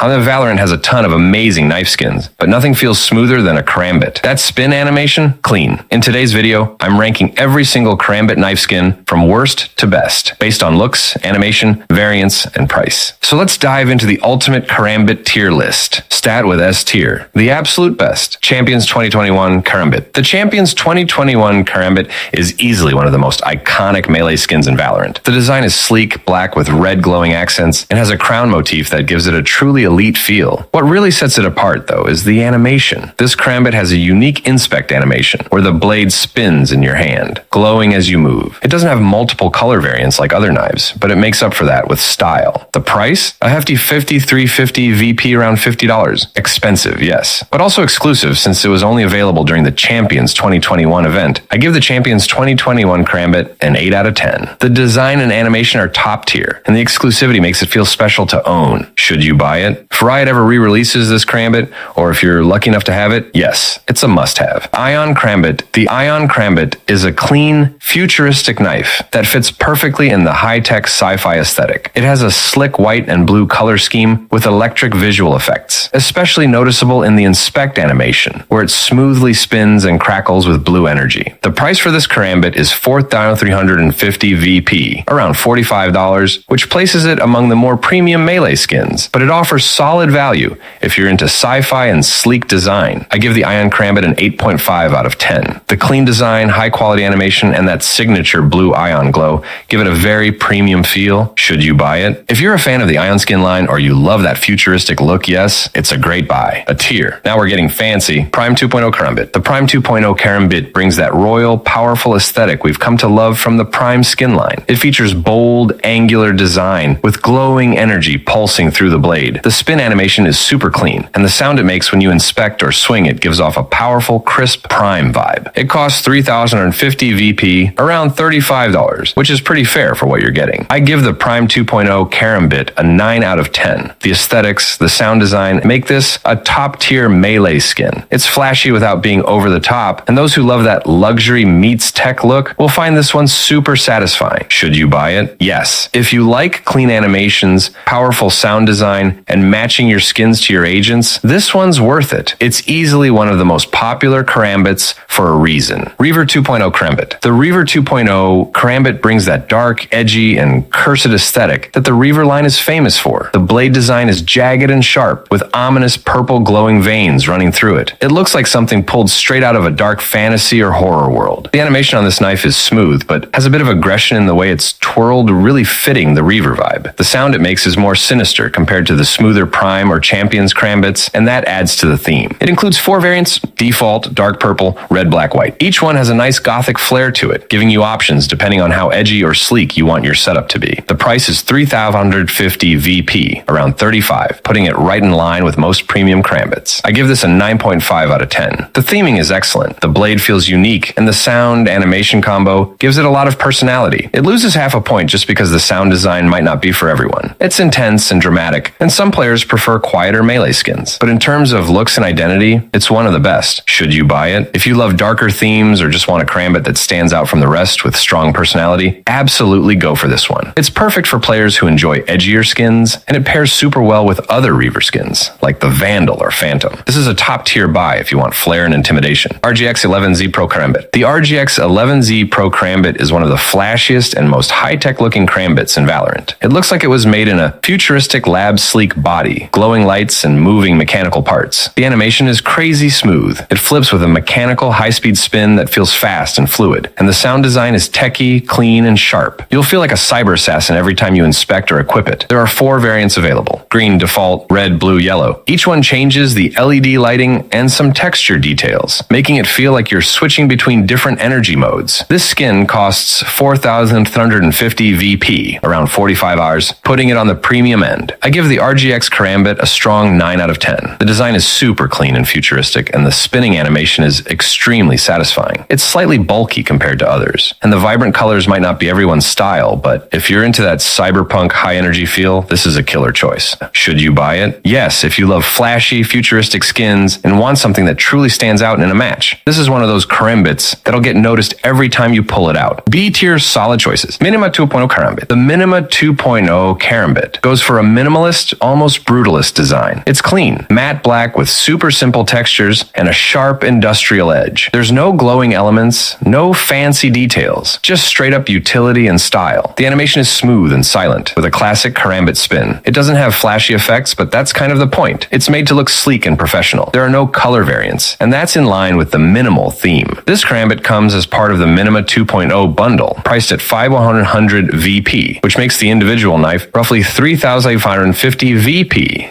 I know Valorant has a ton of amazing knife skins, but nothing feels smoother than a Karambit. That spin animation? Clean. In today's video, I'm ranking every single Karambit knife skin from worst to best, based on looks, animation, variance, and price. So let's dive into the ultimate Karambit tier list. Stat with S tier. The absolute best. Champions 2021 Karambit. The Champions 2021 Karambit is easily one of the most iconic melee skins in Valorant. The design is sleek, black with red glowing accents, and has a crown motif that gives it a truly elite feel. What really sets it apart, though, is the animation. This Karambit has a unique inspect animation, where the blade spins in your hand, glowing as you move. It doesn't have multiple color variants like other knives, but it makes up for that with style. The price? A hefty $53.50 VP, around $50. Expensive, yes, but also exclusive since it was only available during the Champions 2021 event. I give the Champions 2021 Karambit an 8 out of 10. The design and animation are top tier, and the exclusivity makes it feel special to own. Should you buy it? If Riot ever re-releases this Karambit, or if you're lucky enough to have it, yes, it's a must-have. Ion Karambit. The Ion Karambit is a clean, futuristic knife that fits perfectly in the high-tech sci-fi aesthetic. It has a slick white and blue color scheme with electric visual effects, especially noticeable in the inspect animation, where it smoothly spins and crackles with blue energy. The price for this Karambit is $4,350 VP, around $45, which places it among the more premium melee skins, but it offers solid value if you're into sci-fi and sleek design. I give the Ion Karambit an 8.5 out of 10. The clean design, high-quality animation, and that signature blue ion glow give it a very premium feel. Should you buy it? If you're a fan of the Ion skin line or you love that futuristic look, yes, it's a great buy. A tier. Now we're getting fancy. Prime 2.0 Karambit. The Prime 2.0 Karambit brings that royal, powerful aesthetic we've come to love from the Prime skin line. It features bold, angular design with glowing energy pulsing through the blade. The spin animation is super clean, and the sound it makes when you inspect or swing it gives off a powerful, crisp Prime vibe. It costs $3,050 VP, around $35, which is pretty fair for what you're getting. I give the Prime 2.0 Karambit a 9 out of 10. The aesthetics, the sound design make this a top-tier melee skin. It's flashy without being over the top, and those who love that luxury meets tech look will find this one super satisfying. Should you buy it? Yes. If you like clean animations, powerful sound design, and matching your skins to your agents, this one's worth it. It's easily one of the most popular Karambits for a reason. Reaver 2.0 Karambit. The Reaver 2.0 Karambit brings that dark, edgy, and cursed aesthetic that the Reaver line is famous for. The blade design is jagged and sharp, with ominous purple glowing veins running through it. It looks like something pulled straight out of a dark fantasy or horror world. The animation on this knife is smooth, but has a bit of aggression in the way it's twirled, really fitting the Reaver vibe. The sound it makes is more sinister compared to the smoother Prime or Champions Karambits, and that adds to the theme. It includes 4 variants: default, dark purple, red, black, white. Each one has a nice gothic flair to it, giving you options depending on how edgy or sleek you want your setup to be. The price is $3,050 VP, around $35, putting it right in line with most premium Karambits. I give this a 9.5 out of 10. The theming is excellent. The blade feels unique, and the sound animation combo gives it a lot of personality. It loses half a point just because the sound design might not be for everyone. It's intense and dramatic, and some players prefer quieter melee skins. But in terms of looks and identity, it's one of the best. Should you buy it? If you love darker themes or just want a Karambit that stands out from the rest with strong personality, absolutely go for this one. It's perfect for players who enjoy edgier skins, and it pairs super well with other Reaver skins, like the Vandal or Phantom. This is a top-tier buy if you want flair and intimidation. RGX 11Z Pro Karambit. The RGX 11Z Pro Karambit is one of the flashiest and most high-tech looking Karambits in Valorant. It looks like it was made in a futuristic lab sleek body, glowing lights and moving mechanical parts. The animation is crazy smooth. It flips with a mechanical high-speed spin that feels fast and fluid, and the sound design is techy, clean, and sharp. You'll feel like a cyber assassin every time you inspect or equip it. There are 4 variants available: green, default, red, blue, yellow. Each one changes the LED lighting and some texture details, making it feel like you're switching between different energy modes. This skin costs $4,350 VP, around $45, putting it on the premium end. I give the RGX Karambit a strong 9 out of 10. The design is super clean and futuristic, and the spinning animation is extremely satisfying. It's slightly bulky compared to others, and the vibrant colors might not be everyone's style, but if you're into that cyberpunk high-energy feel, this is a killer choice. Should you buy it? Yes, if you love flashy, futuristic skins and want something that truly stands out in a match. This is one of those Karambits that'll get noticed every time you pull it out. B tier solid choices. Minima 2.0 Karambit. The Minima 2.0 Karambit goes for a minimalist, almost almost brutalist design. It's clean, matte black with super simple textures and a sharp industrial edge. There's no glowing elements, no fancy details, just straight up utility and style. The animation is smooth and silent, with a classic Karambit spin. It doesn't have flashy effects, but that's kind of the point. It's made to look sleek and professional. There are no color variants, and that's in line with the minimal theme. This Karambit comes as part of the Minima 2.0 bundle, priced at 5,100 VP, which makes the individual knife roughly 3,550 VP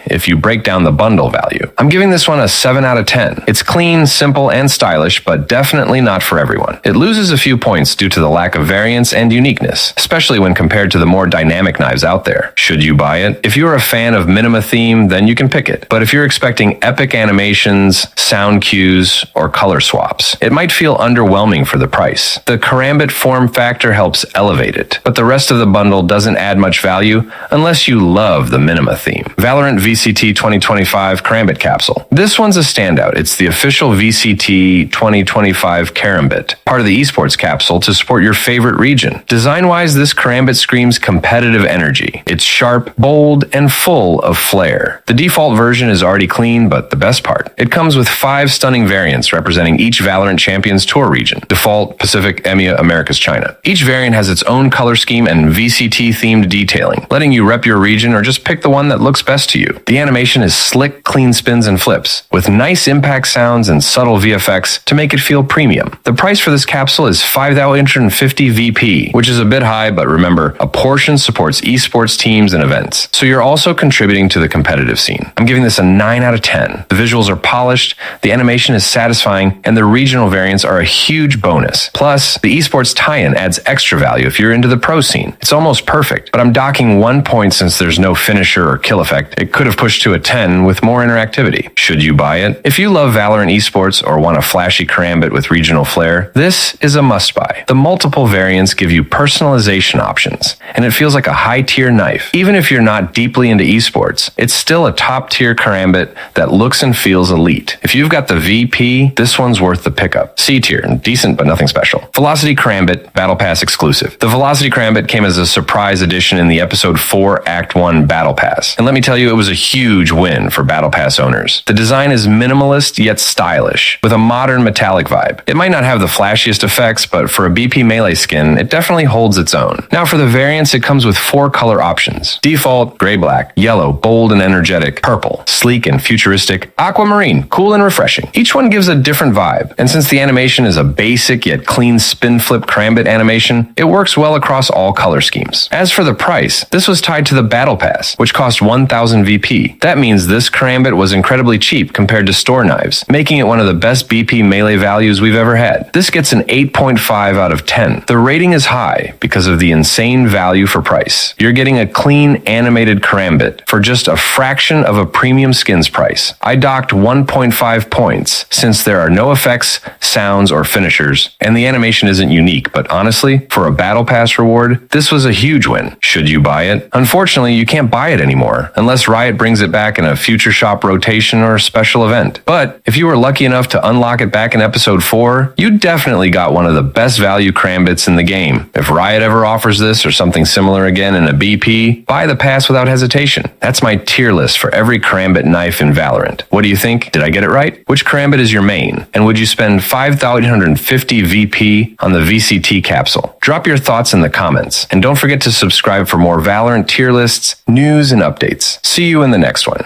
if you break down the bundle value. I'm giving this one a 7 out of 10. It's clean, simple, and stylish, but definitely not for everyone. It loses a few points due to the lack of variance and uniqueness, especially when compared to the more dynamic knives out there. Should you buy it? If you're a fan of Minima theme, then you can pick it. But if you're expecting epic animations, sound cues, or color swaps, it might feel underwhelming for the price. The Karambit form factor helps elevate it, but the rest of the bundle doesn't add much value unless you love the Minima theme. Valorant VCT 2025 Karambit Capsule. This one's a standout. It's the official VCT 2025 Karambit, part of the esports capsule to support your favorite region. Design-wise, this Karambit screams competitive energy. It's sharp, bold, and full of flair. The default version is already clean, but the best part, it comes with 5 stunning variants representing each Valorant Champions Tour region: Default, Pacific, EMEA, Americas, China. Each variant has its own color scheme and VCT-themed detailing, letting you rep your region or just pick the one that looks best to you. The animation is slick, clean spins and flips, with nice impact sounds and subtle VFX to make it feel premium. The price for this capsule is 5,850 VP, which is a bit high, but remember, a portion supports esports teams and events, so you're also contributing to the competitive scene. I'm giving this a 9 out of 10. The visuals are polished, the animation is satisfying, and the regional variants are a huge bonus. Plus, the esports tie-in adds extra value if you're into the pro scene. It's almost perfect, but I'm docking 1 point since there's no finisher or kill effect. It could have pushed to a 10 with more interactivity. Should you buy it? If you love Valorant esports or want a flashy Karambit with regional flair, this is a must-buy. The multiple variants give you personalization options, and it feels like a high-tier knife. Even if you're not deeply into esports, it's still a top-tier Karambit that looks and feels elite. If you've got the VP, this one's worth the pickup. C-tier, decent but nothing special. Velocity Karambit, Battle Pass exclusive. The Velocity Karambit came as a surprise addition in the Episode 4 Act 1 Battle Pass, and let me tell you, it was a huge win for Battle Pass owners. The design is minimalist yet stylish, with a modern metallic vibe. It might not have the flashiest effects, but for a BP melee skin, it definitely holds its own. Now for the variants, it comes with 4 color options: default, gray-black, yellow, bold and energetic, purple, sleek and futuristic, aquamarine, cool and refreshing. Each one gives a different vibe, and since the animation is a basic yet clean spin flip Karambit animation, it works well across all color schemes. As for the price, this was tied to the Battle Pass, which cost 1,000 VP. That means this Karambit was incredibly cheap compared to store knives, making it one of the best BP melee values we've ever had. This gets an 8.5 out of 10. The rating is high because of the insane value for price. You're getting a clean animated Karambit for just a fraction of a premium skins price. I docked 1.5 points since there are no effects, sounds, or finishers, and the animation isn't unique, but honestly, for a Battle Pass reward, this was a huge win. Should you buy it? Unfortunately, you can't buy it anymore, unless Riot brings it back in a future shop rotation or a special event. But if you were lucky enough to unlock it back in Episode 4, you definitely got one of the best value Karambits in the game. If Riot ever offers this or something similar again in a BP, buy the pass without hesitation. That's my tier list for every Karambit knife in Valorant. What do you think? Did I get it right? Which Karambit is your main? And would you spend 5,850 VP on the VCT capsule? Drop your thoughts in the comments, and don't forget to subscribe for more Valorant tier lists, news, and updates. See you in the next one.